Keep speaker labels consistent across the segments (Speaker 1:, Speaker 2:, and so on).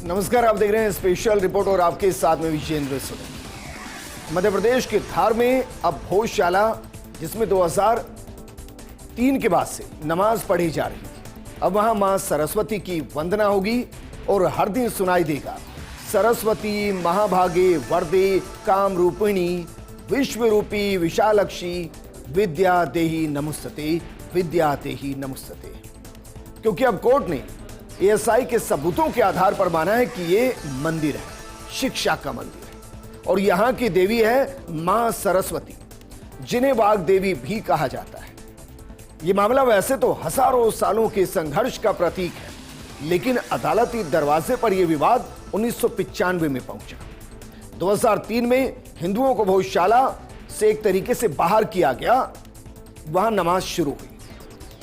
Speaker 1: नमस्कार, आप देख रहे हैं स्पेशल रिपोर्ट और आपके साथ में विजेंद्र सोनी। मध्य प्रदेश के धार में अब भोजशाला, जिसमें 2003 के बाद से नमाज पढ़ी जा रही थी, अब वहां मां सरस्वती की वंदना होगी और हर दिन सुनाई देगा सरस्वती महाभागे वरदे काम रूपिणी विश्वरूपी विशालक्षी विद्या देही नमुस्तते, विद्या देही नमुस्तते। क्योंकि अब कोर्ट ने एएसआई के सबूतों के आधार पर माना है कि ये मंदिर है, शिक्षा का मंदिर है और यहां की देवी है मां सरस्वती, जिन्हें वाग देवी भी कहा जाता है। यह मामला वैसे तो हजारों सालों के संघर्ष का प्रतीक है, लेकिन अदालती दरवाजे पर यह विवाद 1995 में पहुंचा। 2003 में हिंदुओं को भोजशाला से एक तरीके से बाहर किया गया, वहां नमाज शुरू हुई,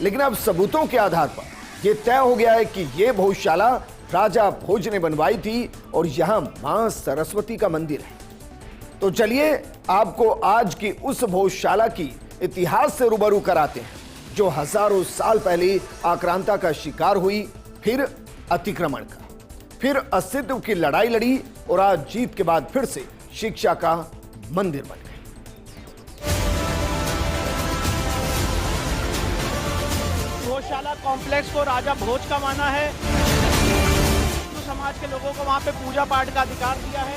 Speaker 1: लेकिन अब सबूतों के आधार पर यह तय हो गया है कि यह भोजशाला राजा भोज ने बनवाई थी और यहां मां सरस्वती का मंदिर है। तो चलिए आपको आज की उस भोजशाला की इतिहास से रूबरू कराते हैं, जो हजारों साल पहले आक्रांता का शिकार हुई, फिर अतिक्रमण का, फिर अस्तित्व की लड़ाई लड़ी और आज जीत के बाद फिर से शिक्षा का मंदिर बन गई।
Speaker 2: भोजशाला कॉम्प्लेक्स को राजा भोज का माना है। हिंदू समाज के लोगों को वहां पे पूजा पाठ का अधिकार दिया है।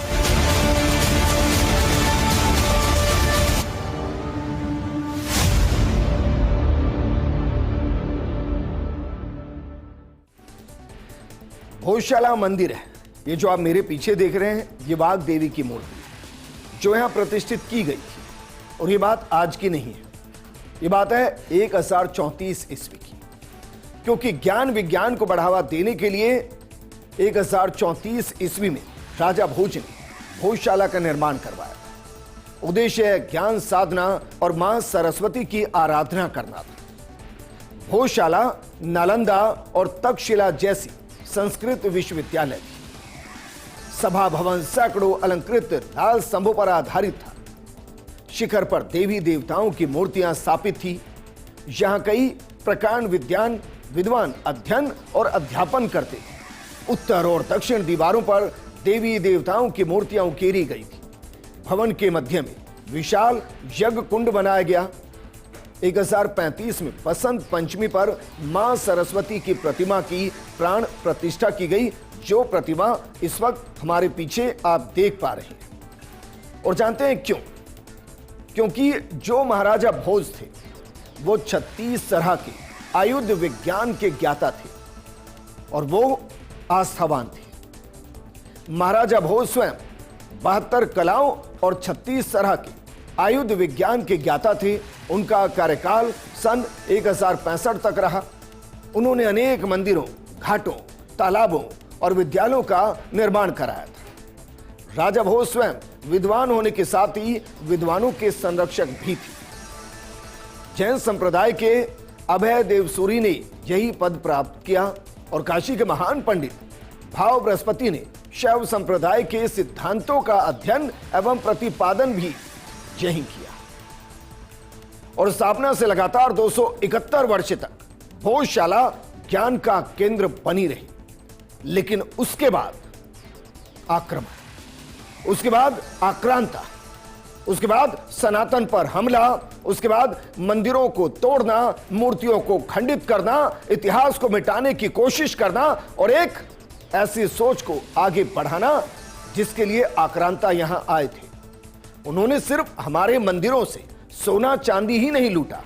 Speaker 1: भोजशाला मंदिर है। ये जो आप मेरे पीछे देख रहे हैं, ये वाग देवी की मूर्ति जो यहां प्रतिष्ठित की गई थी, और ये बात आज की नहीं है, ये बात है 1034 ईस्वी की। क्योंकि ज्ञान विज्ञान को बढ़ावा देने के लिए 1034 ईस्वी में राजा भोज ने भोजशाला का निर्माण करवाया। उद्देश्य है ज्ञान साधना और मां सरस्वती की आराधना करना था। भोजशाला नालंदा और तक्षशिला जैसी संस्कृत विश्वविद्यालय थी। सभा भवन सैकड़ों अलंकृत लाल स्तंभों पर आधारित था। शिखर पर देवी देवताओं की मूर्तियां स्थापित थी। यहां कई प्रकांड विद्वान अध्ययन और अध्यापन करते थे। उत्तर और दक्षिण दीवारों पर देवी देवताओं की मूर्तियां उकेरी गई थी। भवन के मध्य में विशाल यज्ञ कुंड बनाया गया। 1035 में बसंत पंचमी पर मां सरस्वती की प्रतिमा की प्राण प्रतिष्ठा की गई, जो प्रतिमा इस वक्त हमारे पीछे आप देख पा रहे हैं। और जानते हैं क्यों? क्योंकि जो महाराजा भोज थे वो 36 तरह के आयुध विज्ञान के ज्ञाता थे और वो आस्थावान थे। महाराजा भोज स्वयं 72 कलाओं और 36 तरह के आयुध विज्ञान के ज्ञाता थे। उनका कार्यकाल सन 1065 तक रहा। उन्होंने अनेक मंदिरों, घाटों, तालाबों और विद्यालयों का निर्माण कराया था। राजा भोज स्वयं विद्वान होने के साथ ही विद्वानों के संरक्षक भी थे। जैन संप्रदाय के अभय देवसूरी ने यही पद प्राप्त किया और काशी के महान पंडित भाव बृहस्पति ने शैव संप्रदाय के सिद्धांतों का अध्ययन एवं प्रतिपादन भी यही किया। और स्थापना से लगातार 271 वर्ष तक भोजशाला ज्ञान का केंद्र बनी रही। लेकिन उसके बाद आक्रमण, उसके बाद आक्रांता, उसके बाद सनातन पर हमला, उसके बाद मंदिरों को तोड़ना, मूर्तियों को खंडित करना, इतिहास को मिटाने की कोशिश करना और एक ऐसी सोच को आगे बढ़ाना जिसके लिए आक्रांता यहां आए थे। उन्होंने सिर्फ हमारे मंदिरों से सोना चांदी ही नहीं लूटा,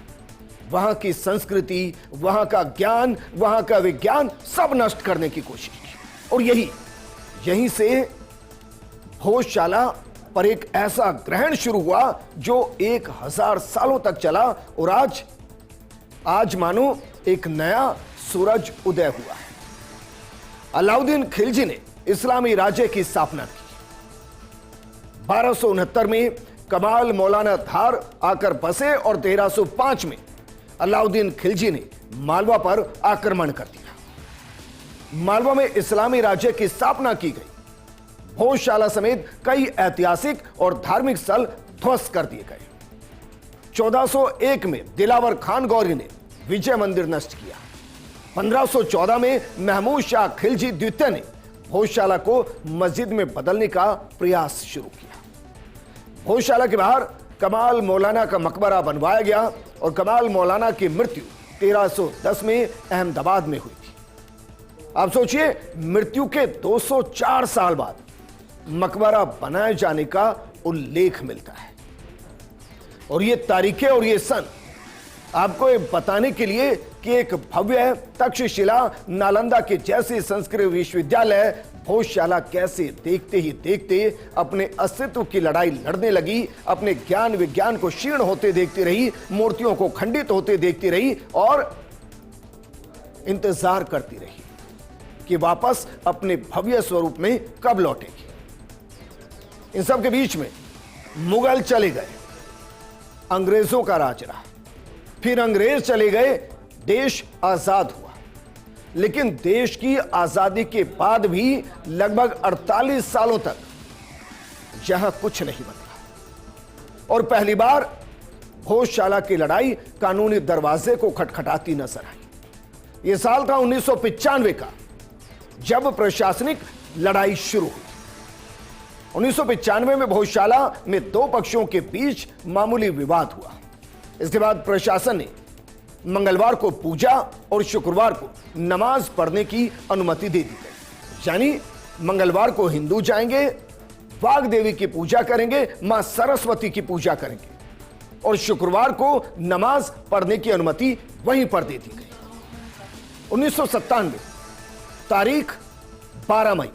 Speaker 1: वहां की संस्कृति, वहां का ज्ञान, वहां का विज्ञान सब नष्ट करने की कोशिश की। और यहीं से भोजशाला पर एक ऐसा ग्रहण शुरू हुआ जो 1000 सालों तक चला और आज मानो एक नया सूरज उदय हुआ है। अलाउद्दीन खिलजी ने इस्लामी राज्य की स्थापना की। 1269 में कमाल मौलाना धार आकर बसे और 1305 में अलाउद्दीन खिलजी ने मालवा पर आक्रमण कर दिया। मालवा में इस्लामी राज्य की स्थापना की गई। भोजशाला समेत कई ऐतिहासिक और धार्मिक स्थल ध्वस्त कर दिए गए। 1401 में दिलावर खान गौरी ने विजय मंदिर नष्ट किया। 1514 में महमूद शाह खिलजी द्वितीय ने भोजशाला को मस्जिद में बदलने का प्रयास शुरू किया। भोजशाला के बाहर कमाल मौलाना का मकबरा बनवाया गया और कमाल मौलाना की मृत्यु 1310 में अहमदाबाद में हुई थी। आप सोचिए, मृत्यु के 204 साल बाद मकबरा बनाए जाने का उल्लेख मिलता है। और ये तारीखें और ये सन आपको ये बताने के लिए कि एक भव्य तक्षशिला नालंदा के जैसे संस्कृत विश्वविद्यालय भोजशाला कैसे देखते ही देखते अपने अस्तित्व की लड़ाई लड़ने लगी, अपने ज्ञान विज्ञान को क्षीण होते देखती रही, मूर्तियों को खंडित होते देखती रही और इंतजार करती रही कि वापस अपने भव्य स्वरूप में कब लौटेगी। इन सब के बीच में मुगल चले गए, अंग्रेजों का राज रहा, फिर अंग्रेज चले गए, देश आजाद हुआ। लेकिन देश की आजादी के बाद भी लगभग 48 सालों तक यहां कुछ नहीं बदला और पहली बार भोजशाला की लड़ाई कानूनी दरवाजे को खटखटाती नजर आई। यह साल था 1995 का, जब प्रशासनिक लड़ाई शुरू हुई। 1995 में भोजशाला में दो पक्षों के बीच मामूली विवाद हुआ। इसके बाद प्रशासन ने मंगलवार को पूजा और शुक्रवार को नमाज पढ़ने की अनुमति दे दी गई। यानी मंगलवार को हिंदू जाएंगे, वाग देवी की पूजा करेंगे, मां सरस्वती की पूजा करेंगे और शुक्रवार को नमाज पढ़ने की अनुमति वहीं पर दे दी गई। 1997 तारीख 12 मई,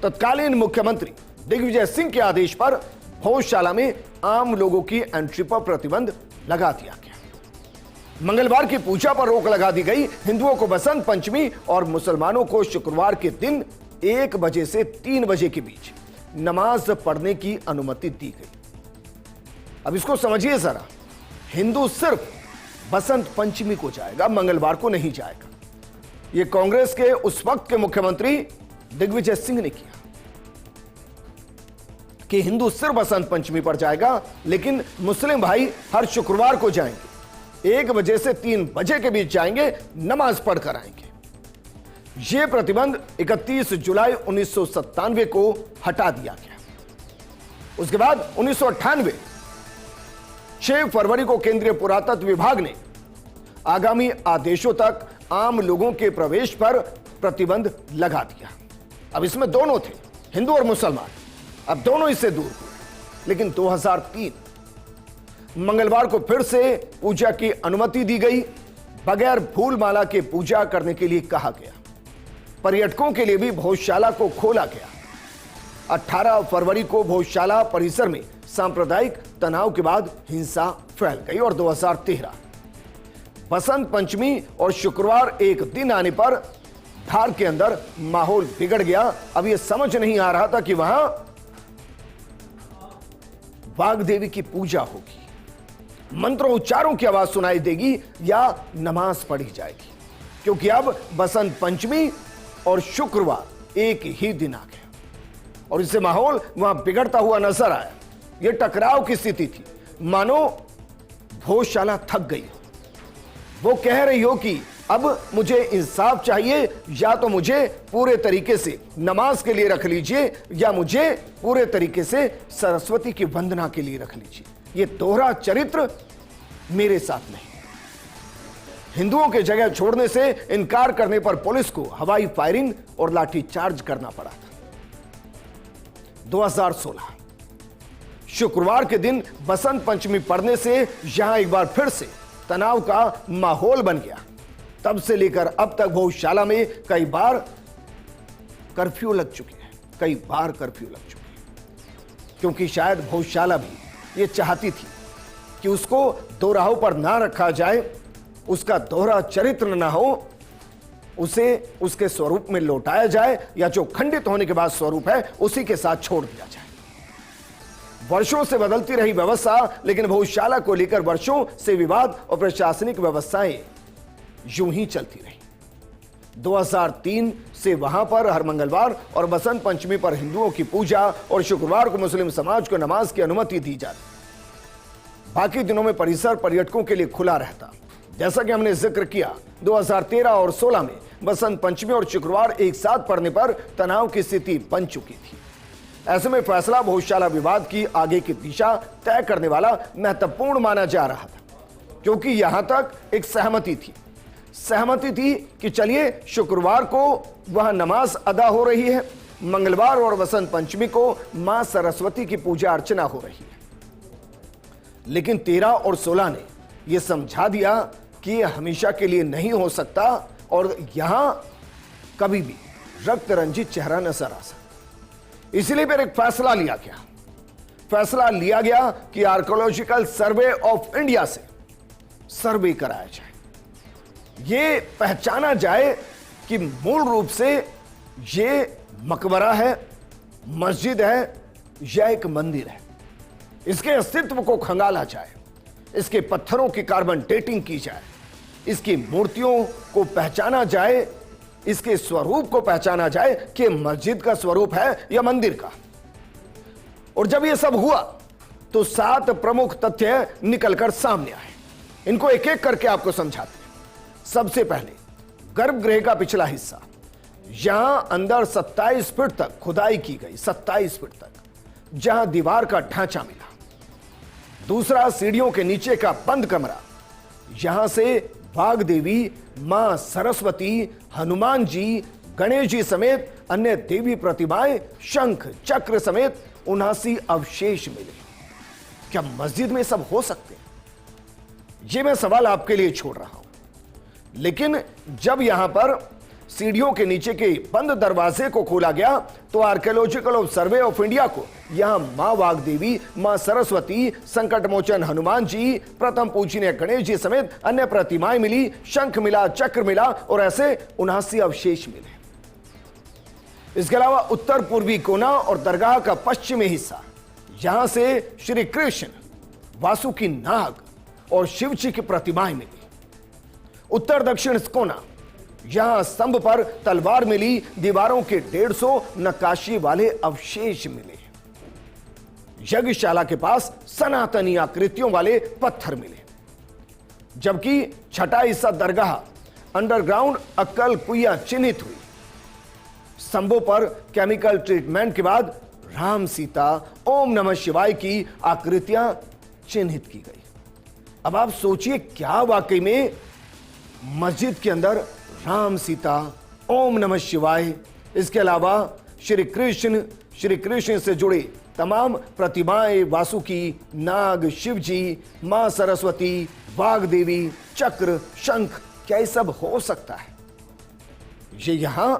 Speaker 1: तत्कालीन मुख्यमंत्री दिग्विजय सिंह के आदेश पर भोजशाला में आम लोगों की एंट्री पर प्रतिबंध लगा दिया गया। मंगलवार की पूजा पर रोक लगा दी गई। हिंदुओं को बसंत पंचमी और मुसलमानों को शुक्रवार के दिन 1 बजे से 3 बजे के बीच नमाज पढ़ने की अनुमति दी गई। अब इसको समझिए जरा, हिंदू सिर्फ बसंत पंचमी को जाएगा, मंगलवार को नहीं जाएगा। यह कांग्रेस के उस वक्त के मुख्यमंत्री दिग्विजय सिंह ने किया कि हिंदू सिर्फ बसंत पंचमी पर जाएगा, लेकिन मुस्लिम भाई हर शुक्रवार को जाएंगे, 1 बजे से 3 बजे के बीच जाएंगे, नमाज पढ़कर आएंगे। यह प्रतिबंध 31 जुलाई 1997 को हटा दिया गया। उसके बाद 1998 6 फरवरी को केंद्रीय पुरातत्व विभाग ने आगामी आदेशों तक आम लोगों के प्रवेश पर प्रतिबंध लगा दिया। अब इसमें दोनों थे, हिंदू और मुसलमान, अब दोनों इससे दूर हुए। लेकिन 2003 मंगलवार को फिर से पूजा की अनुमति दी गई। बगैर फूल माला के पूजा करने के लिए कहा गया। पर्यटकों के लिए भी भोजशाला को खोला गया। 18 फरवरी को भोजशाला परिसर में सांप्रदायिक तनाव के बाद हिंसा फैल गई और 2013 बसंत पंचमी और शुक्रवार एक दिन आने पर धार के अंदर माहौल बिगड़ गया। अब यह समझ नहीं आ रहा था कि वहां वाग देवी की पूजा होगी, मंत्रोच्चारों की आवाज सुनाई देगी या नमाज पढ़ी जाएगी, क्योंकि अब बसंत पंचमी और शुक्रवार एक ही दिन आ गया और इससे माहौल वहां बिगड़ता हुआ नजर आया। यह टकराव की स्थिति थी, मानो भोजशाला थक गई हो। वो कह रही हो कि अब मुझे इंसाफ चाहिए, या तो मुझे पूरे तरीके से नमाज के लिए रख लीजिए या मुझे पूरे तरीके से सरस्वती की वंदना के लिए रख लीजिए। ये दोहरा चरित्र मेरे साथ नहीं। हिंदुओं के जगह छोड़ने से इनकार करने पर पुलिस को हवाई फायरिंग और लाठीचार्ज करना पड़ा था। 2016 शुक्रवार के दिन बसंत पंचमी पड़ने से यहां एक बार फिर से तनाव का माहौल बन गया। तब से लेकर अब तक भोजशाला में कई बार कर्फ्यू लग चुके हैं, क्योंकि शायद भोजशाला भी ये चाहती थी कि उसको दो राहों पर ना रखा जाए, उसका दोहरा चरित्र ना हो, उसे उसके स्वरूप में लौटाया जाए या जो खंडित होने के बाद स्वरूप है उसी के साथ छोड़ दिया जाए। वर्षों से बदलती रही व्यवस्था, लेकिन भोजशाला को लेकर वर्षों से विवाद और प्रशासनिक व्यवस्थाएं यूं ही चलती रही। 2003 से वहां पर हर मंगलवार और बसंत पंचमी पर हिंदुओं की पूजा और शुक्रवार को मुस्लिम समाज को नमाज की अनुमति दी जाती। बाकी दिनों में परिसर पर्यटकों के लिए खुला रहता। जैसा कि हमने जिक्र किया, 2013 और 16 में वसंत पंचमी और शुक्रवार एक साथ पड़ने पर तनाव की स्थिति बन चुकी थी। ऐसे में फैसला भोजशाला विवाद की आगे की दिशा तय करने वाला महत्वपूर्ण माना जा रहा था, क्योंकि यहां तक एक सहमति थी कि चलिए शुक्रवार को वहां नमाज अदा हो रही है, मंगलवार और वसंत पंचमी को मां सरस्वती की पूजा अर्चना हो रही है। लेकिन 13 और 16 ने यह समझा दिया कि यह हमेशा के लिए नहीं हो सकता और यहां कभी भी रक्त रंजित चेहरा नजर आ सकता। इसलिए फिर एक फैसला लिया गया कि आर्कियोलॉजिकल सर्वे ऑफ इंडिया से सर्वे कराया जाए, ये पहचाना जाए कि मूल रूप से ये मकबरा है, मस्जिद है या एक मंदिर है। इसके अस्तित्व को खंगाला जाए, इसके पत्थरों की कार्बन डेटिंग की जाए, इसकी मूर्तियों को पहचाना जाए, इसके स्वरूप को पहचाना जाए कि मस्जिद का स्वरूप है या मंदिर का। और जब यह सब हुआ तो 7 प्रमुख तथ्य निकलकर सामने आए। इनको एक एक करके आपको समझाते हैं। सबसे पहले गर्भगृह का पिछला हिस्सा, यहां अंदर 27 फीट तक खुदाई की गई, 27 फीट तक, जहां दीवार का ढांचा मिला। दूसरा, सीढ़ियों के नीचे का बंद कमरा, यहां से वाघ देवी, मां सरस्वती, हनुमान जी, गणेश जी समेत अन्य देवी प्रतिमाएं, शंख चक्र समेत 79 अवशेष मिले। क्या मस्जिद में सब हो सकते हैं? यह मैं सवाल आपके लिए छोड़ रहा हूं। लेकिन जब यहां पर सीढ़ियों के नीचे के बंद दरवाजे को खोला गया तो आर्कियोलॉजिकल सर्वे ऑफ इंडिया को यहां मां वाघ देवी, मां सरस्वती, संकट मोचन हनुमान जी, प्रथम पूजनीय गणेश जी समेत अन्य प्रतिमाएं मिली, शंख मिला, चक्र मिला और ऐसे 79 अवशेष मिले। इसके अलावा उत्तर पूर्वी कोना और दरगाह का पश्चिमी हिस्सा, यहां से श्री कृष्ण, वासुकी नाग और शिव जी की प्रतिमाएं मिली। उत्तर दक्षिण कोना, यहां स्तंभ पर तलवार मिली, दीवारों के 150 नक्काशी वाले अवशेष मिले। यज्ञशाला के पास सनातनी आकृतियों वाले पत्थर मिले। जबकि छठा हिस्सा दरगाह अंडरग्राउंड अक्कल कुइया चिन्हित हुई। स्तंभों पर केमिकल ट्रीटमेंट के बाद राम सीता, ओम नमः शिवाय की आकृतियां चिन्हित की गई। अब आप सोचिए, क्या वाकई में मस्जिद के अंदर राम सीता, ओम नमः शिवाय, इसके अलावा श्री कृष्ण से जुड़े तमाम प्रतिमाएं, वासुकी नाग, शिव जी, मां सरस्वती, वाघ देवी, चक्र, शंख, क्या ये सब हो सकता है? ये यहां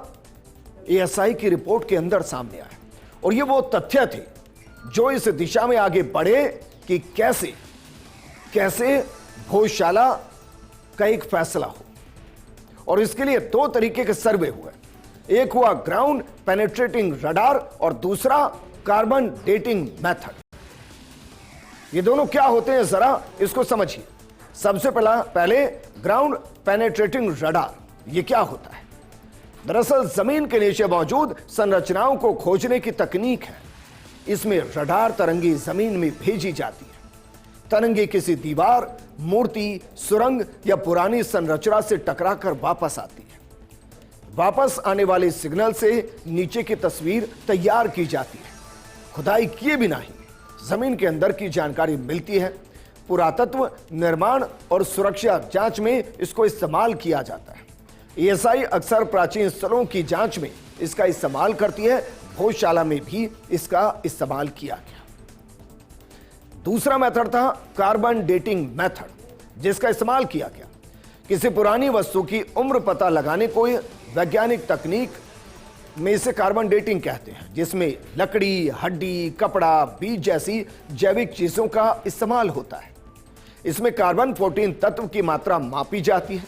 Speaker 1: एएसआई की रिपोर्ट के अंदर सामने आया और ये वो तथ्य थे जो इस दिशा में आगे बढ़े कि कैसे भोजशाला का एक फैसला हो। और इसके लिए 2 तरीके के सर्वे हुए। एक हुआ ग्राउंड पेनेट्रेटिंग रडार और दूसरा कार्बन डेटिंग मेथड। ये दोनों क्या होते हैं, जरा इसको समझिए। सबसे पहले ग्राउंड पेनेट्रेटिंग रडार, ये क्या होता है? दरअसल जमीन के नीचे मौजूद संरचनाओं को खोजने की तकनीक है। इसमें रडार तरंगी जमीन में भेजी जाती है। तरंगे किसी दीवार, मूर्ति, सुरंग या पुरानी संरचना से टकराकर वापस आती है। वापस आने वाले सिग्नल से नीचे की तस्वीर तैयार की जाती है। खुदाई किए बिना ही जमीन के अंदर की जानकारी मिलती है। पुरातत्व, निर्माण और सुरक्षा जांच में इसको इस्तेमाल किया जाता है। एएसआई अक्सर प्राचीन स्थलों की जांच में इसका इस्तेमाल करती है। भोजशाला में भी इसका इस्तेमाल किया गया। दूसरा मेथड था कार्बन डेटिंग मेथड, जिसका इस्तेमाल किया गया किसी पुरानी वस्तु की उम्र पता लगाने को वैज्ञानिक तकनीक में इसे कार्बन डेटिंग कहते हैं, जिसमें लकड़ी, हड्डी, कपड़ा, बीज जैसी जैविक चीजों का इस्तेमाल होता है। इसमें कार्बन 14 तत्व की मात्रा मापी जाती है।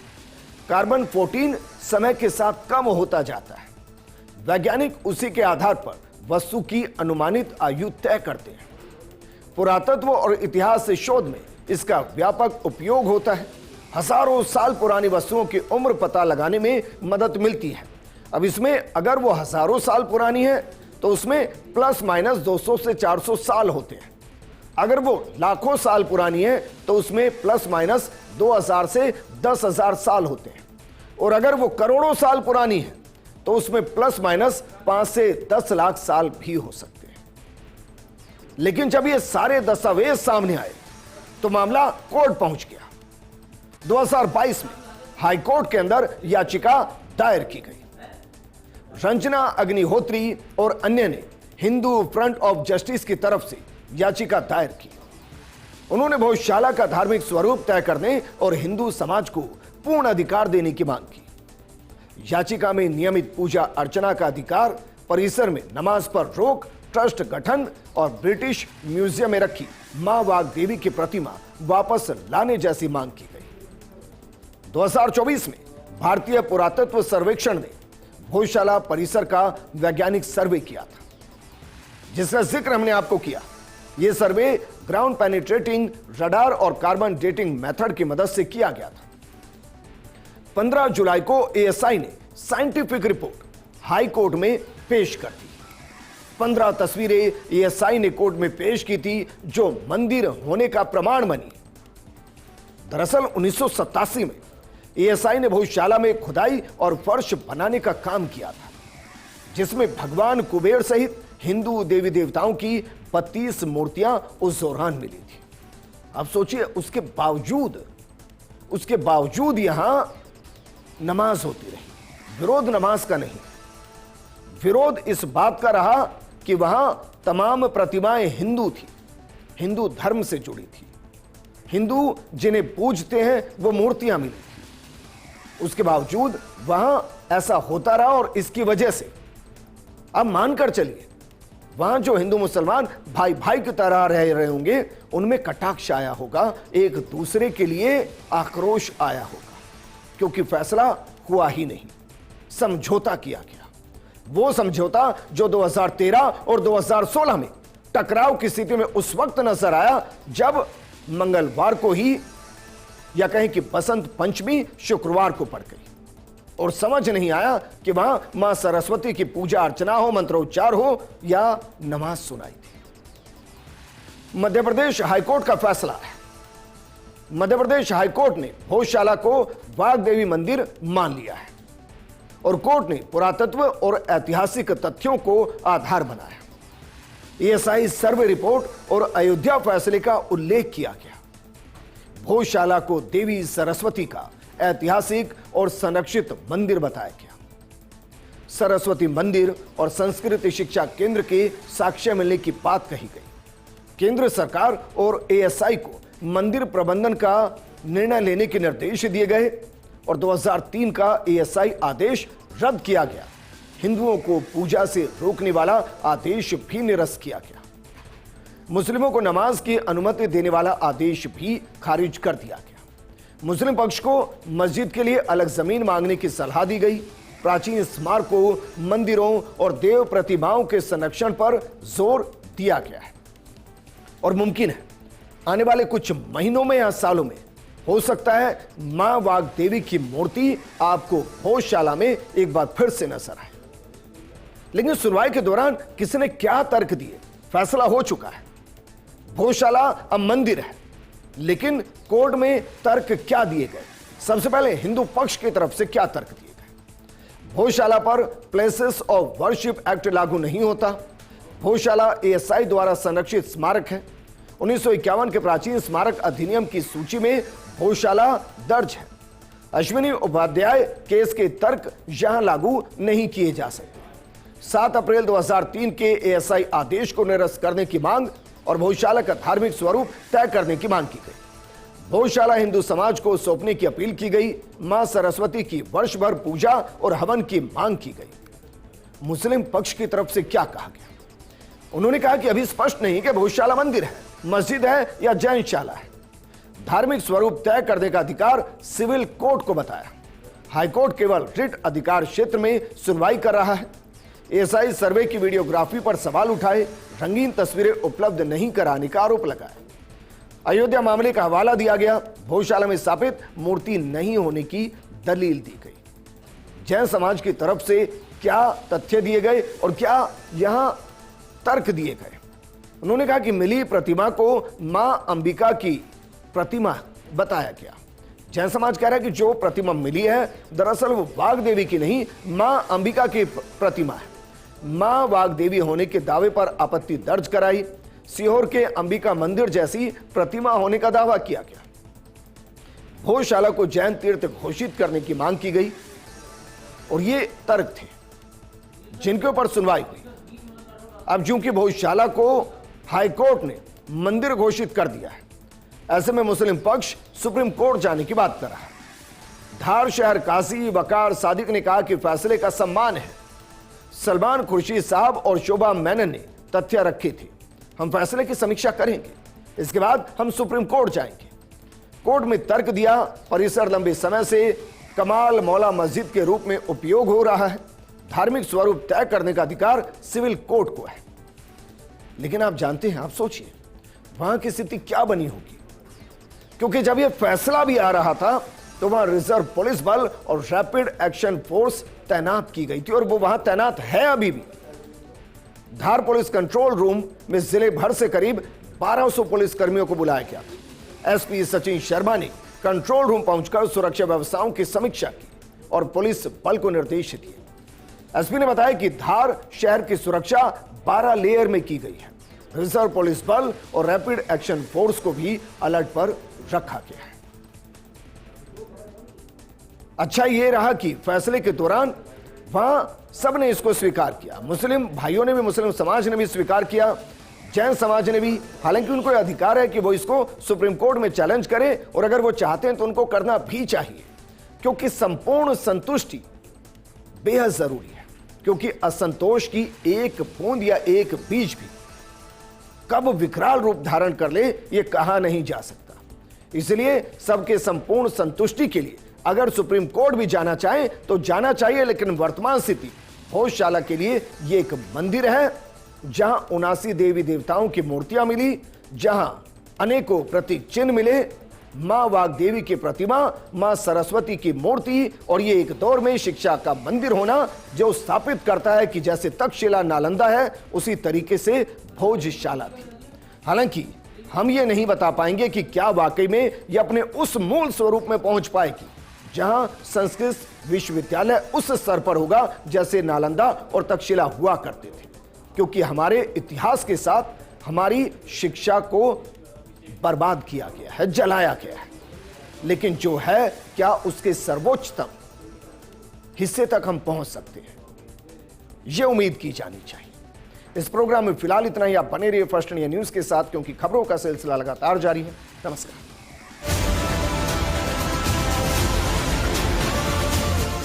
Speaker 1: कार्बन 14 समय के साथ कम होता जाता है। वैज्ञानिक उसी के आधार पर वस्तु की अनुमानित आयु तय करते हैं। पुरातत्व और इतिहास से शोध में इसका व्यापक उपयोग होता है। हजारों साल पुरानी वस्तुओं की उम्र पता लगाने में मदद मिलती है। अब इसमें अगर वो हजारों साल पुरानी है तो उसमें प्लस माइनस 200 से 400 साल होते हैं। अगर वो लाखों साल पुरानी है तो उसमें प्लस माइनस 2000 से 10,000 साल होते हैं। और अगर वो करोड़ों साल पुरानी है तो उसमें प्लस माइनस 5 से 10 लाख साल भी हो सकते हैं। लेकिन जब ये सारे दस्तावेज सामने आए तो मामला कोर्ट पहुंच गया। 2022 में हाई कोर्ट के अंदर याचिका दायर की गई। रंजना अग्निहोत्री और अन्य ने हिंदू फ्रंट ऑफ जस्टिस की तरफ से याचिका दायर की। उन्होंने भोजशाला का धार्मिक स्वरूप तय करने और हिंदू समाज को पूर्ण अधिकार देने की मांग की। याचिका में नियमित पूजा अर्चना का अधिकार, परिसर में नमाज पर रोक, ट्रस्ट गठन और ब्रिटिश म्यूजियम में रखी मां वाग्देवी की प्रतिमा वापस लाने जैसी मांग की गई। 2024 में भारतीय पुरातत्व सर्वेक्षण ने भोजशाला परिसर का वैज्ञानिक सर्वे किया था, जिसका जिक्र हमने आपको किया। यह सर्वे ग्राउंड पेनिट्रेटिंग रडार और कार्बन डेटिंग मेथड की मदद से किया गया था। 15 जुलाई को एएसआई ने साइंटिफिक रिपोर्ट हाई कोर्ट में पेश कर दी। 15 तस्वीरें एएसआई ने कोर्ट में पेश की थी, जो मंदिर होने का प्रमाण बनी। दरअसल 1987 में एएसआई ने भोजशाला में खुदाई और फर्श बनाने का काम किया था, जिसमें भगवान कुबेर सहित हिंदू देवी देवताओं की 32 मूर्तियां उस दौरान मिली थी। अब सोचिए, उसके बावजूद यहां नमाज होती रही। विरोध नमाज का नहीं, विरोध इस बात का रहा कि वहां तमाम प्रतिमाएं हिंदू थी, हिंदू धर्म से जुड़ी थी। हिंदू जिन्हें पूजते हैं वो मूर्तियां मिली थी। उसके बावजूद वहां ऐसा होता रहा और इसकी वजह से अब मानकर चलिए, वहां जो हिंदू मुसलमान भाई भाई की तरह रह रहे होंगे, उनमें कटाक्ष आया होगा, एक दूसरे के लिए आक्रोश आया होगा, क्योंकि फैसला हुआ ही नहीं, समझौता किया गया। वो समझौता जो 2013 और 2016 में टकराव की स्थिति में उस वक्त नजर आया जब मंगलवार को ही, या कहें कि बसंत पंचमी शुक्रवार को पड़ गई और समझ नहीं आया कि वहां मां सरस्वती की पूजा अर्चना हो, मंत्रोच्चार हो या नमाज सुनाई थी। मध्य प्रदेश हाईकोर्ट का फैसला है। मध्य प्रदेश हाईकोर्ट ने भोजशाला को वाग्देवी मंदिर मान लिया है और कोर्ट ने पुरातत्व और ऐतिहासिक तथ्यों को आधार बनाया। एएसआई सर्वे रिपोर्ट और अयोध्या फैसले का उल्लेख किया गया। भोजशाला को देवी सरस्वती का ऐतिहासिक और संरक्षित मंदिर बताया गया। सरस्वती मंदिर और संस्कृति शिक्षा केंद्र के साक्ष्य मिलने की बात कही गई। केंद्र सरकार और एएसआई को मंदिर प्रबंधन का निर्णय लेने के निर्देश दिए गए और 2003 का एएसआई आदेश रद्द किया गया। हिंदुओं को पूजा से रोकने वाला आदेश भी निरस्त किया गया। मुस्लिमों को नमाज की अनुमति देने वाला आदेश भी खारिज कर दिया गया। मुस्लिम पक्ष को मस्जिद के लिए अलग जमीन मांगने की सलाह दी गई। प्राचीन स्मारकों, मंदिरों और देव प्रतिमाओं के संरक्षण पर जोर दिया गया है और मुमकिन है आने वाले कुछ महीनों में या सालों में हो सकता है मां वाग्देवी की मूर्ति आपको भोजशाला में एक बार फिर से नजर आए। लेकिन सुनवाई के दौरान किसने क्या तर्क दिए, फैसला हो चुका है। भोजशाला अब मंदिर है, लेकिन कोर्ट में तर्क क्या दिए गए? सबसे पहले हिंदू पक्ष की तरफ से क्या तर्क दिए गए? भोजशाला पर प्लेसेस ऑफ वर्शिप एक्ट लागू नहीं होता। भोजशाला एएसआई द्वारा संरक्षित स्मारक है। 1951 के प्राचीन स्मारक अधिनियम की सूची में भोजशाला दर्ज है। अश्विनी उपाध्याय केस के तर्क यहां लागू नहीं किए जा सकते। 7 अप्रैल 2003 के एएसआई आदेश को निरस्त करने की मांग और भोजशाला का धार्मिक स्वरूप तय करने की मांग की गई। भोजशाला हिंदू समाज को सौंपने की अपील की गई। मां सरस्वती की वर्ष भर पूजा और हवन की मांग की गई। मुस्लिम पक्ष की तरफ से क्या कहा गया? उन्होंने कहा कि अभी स्पष्ट नहीं कि भोजशाला मंदिर है, मस्जिद है या जैनशाला है। धार्मिक स्वरूप तय करने का अधिकार सिविल कोर्ट को बताया। हाईकोर्ट केवल रिट अधिकार क्षेत्र में सुनवाई कर रहा है। एएसआई सर्वे की वीडियोग्राफी पर सवाल उठाए, रंगीन तस्वीरें उपलब्ध नहीं कराने का आरोप लगाया। अयोध्या मामले का हवाला दिया गया। भोजशाला में स्थापित मूर्ति नहीं होने की दलील दी गई। जैन समाज की तरफ से क्या तथ्य दिए गए और क्या यहां तर्क दिए गए? उन्होंने कहा कि मिली प्रतिमा को मां अंबिका की प्रतिमा बताया गया, जैन समाज कह रहा है कि जो प्रतिमा मिली है दरअसल वो वाग देवी की नहीं, मां अंबिका की प्रतिमा है। मां वाग देवी होने के दावे पर आपत्ति दर्ज कराई। सीहोर के अंबिका मंदिर जैसी प्रतिमा होने का दावा किया गया। भोजशाला को जैन तीर्थ घोषित करने की मांग की गई और ये तर्क थे जिनके ऊपर सुनवाई हुई। अब चूंकि भोजशाला को हाईकोर्ट ने मंदिर घोषित कर दिया है, ऐसे में मुस्लिम पक्ष सुप्रीम कोर्ट जाने की बात कर रहा है। धार शहर काजी वकार सादिक ने कहा कि फैसले का सम्मान है। सलमान खुर्शीद साहब और शोभा मेनन ने तथ्य रखे थे, हम फैसले की समीक्षा करेंगे, इसके बाद हम सुप्रीम कोर्ट जाएंगे। कोर्ट में तर्क दिया, परिसर लंबे समय से कमाल मौला मस्जिद के रूप में उपयोग हो रहा है। धार्मिक स्वरूप तय करने का अधिकार सिविल कोर्ट को है। लेकिन आप जानते हैं, आप सोचिए वहां की स्थिति क्या बनी होगी, क्योंकि जब यह फैसला भी आ रहा था तो वहां रिजर्व पुलिस बल और रैपिड एक्शन फोर्स तैनात की गई थी और वो वहां तैनात है अभी भी। धार पुलिस कंट्रोल रूम में जिले भर से करीब 1200 पुलिस कर्मियों को बुलाया गया था। एसपी सचिन शर्मा ने कंट्रोल रूम पहुंचकर सुरक्षा व्यवस्थाओं की समीक्षा की और पुलिस बल को निर्देश दिए। एसपी ने बताया कि धार शहर की सुरक्षा 12 लेयर में की गई है। रिजर्व पुलिस बल और रैपिड एक्शन फोर्स को भी अलर्ट पर रखा गया है। अच्छा यह रहा कि फैसले के दौरान वहां सबने इसको स्वीकार किया। मुस्लिम भाइयों ने भी, मुस्लिम समाज ने भी स्वीकार किया, जैन समाज ने भी। हालांकि उनको अधिकार है कि वो इसको सुप्रीम कोर्ट में चैलेंज करें और अगर वो चाहते हैं तो उनको करना भी चाहिए, क्योंकि संपूर्ण संतुष्टि बेहद जरूरी है। क्योंकि असंतोष की एक बूंद या एक बीज भी कब विकराल रूप धारण कर ले यह कहा नहीं जा सकता। इसलिए सबके संपूर्ण संतुष्टि के लिए अगर सुप्रीम कोर्ट भी जाना चाहे तो जाना चाहिए, लेकिन वर्तमान स्थिति भोजशाला के लिए यह एक मंदिर है जहां 79 देवी देवताओं की मूर्तियां मिली, जहां अनेकों प्रतीक चिन्ह मिले, मां वाग देवी की प्रतिमा, मां सरस्वती की मूर्ति, और ये एक दौर में शिक्षा का मंदिर होना जो स्थापित करता है कि जैसे तक्षशिला नालंदा है उसी तरीके से भोजशाला थी। हालांकि हम ये नहीं बता पाएंगे कि क्या वाकई में ये अपने उस मूल स्वरूप में पहुंच पाएगी जहां संस्कृत विश्वविद्यालय उस स्तर पर होगा जैसे नालंदा और तक्षशिला हुआ करते थे, क्योंकि हमारे इतिहास के साथ हमारी शिक्षा को बर्बाद किया गया है, जलाया गया है। लेकिन जो है क्या उसके सर्वोच्चतम हिस्से तक हम पहुंच सकते हैं, यह उम्मीद की जानी चाहिए। इस प्रोग्राम में फिलहाल इतना ही। आप बने रहिए फर्स्ट इंडिया न्यूज के साथ, क्योंकि खबरों का सिलसिला लगातार जारी है। नमस्कार।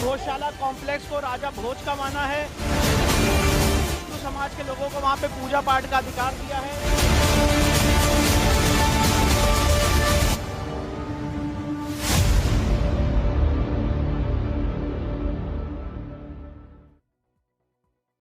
Speaker 2: गौशाला कॉम्प्लेक्स को राजा भोज का माना है। हिंदू समाज के लोगों को वहां पे पूजा पाठ का अधिकार दिया है।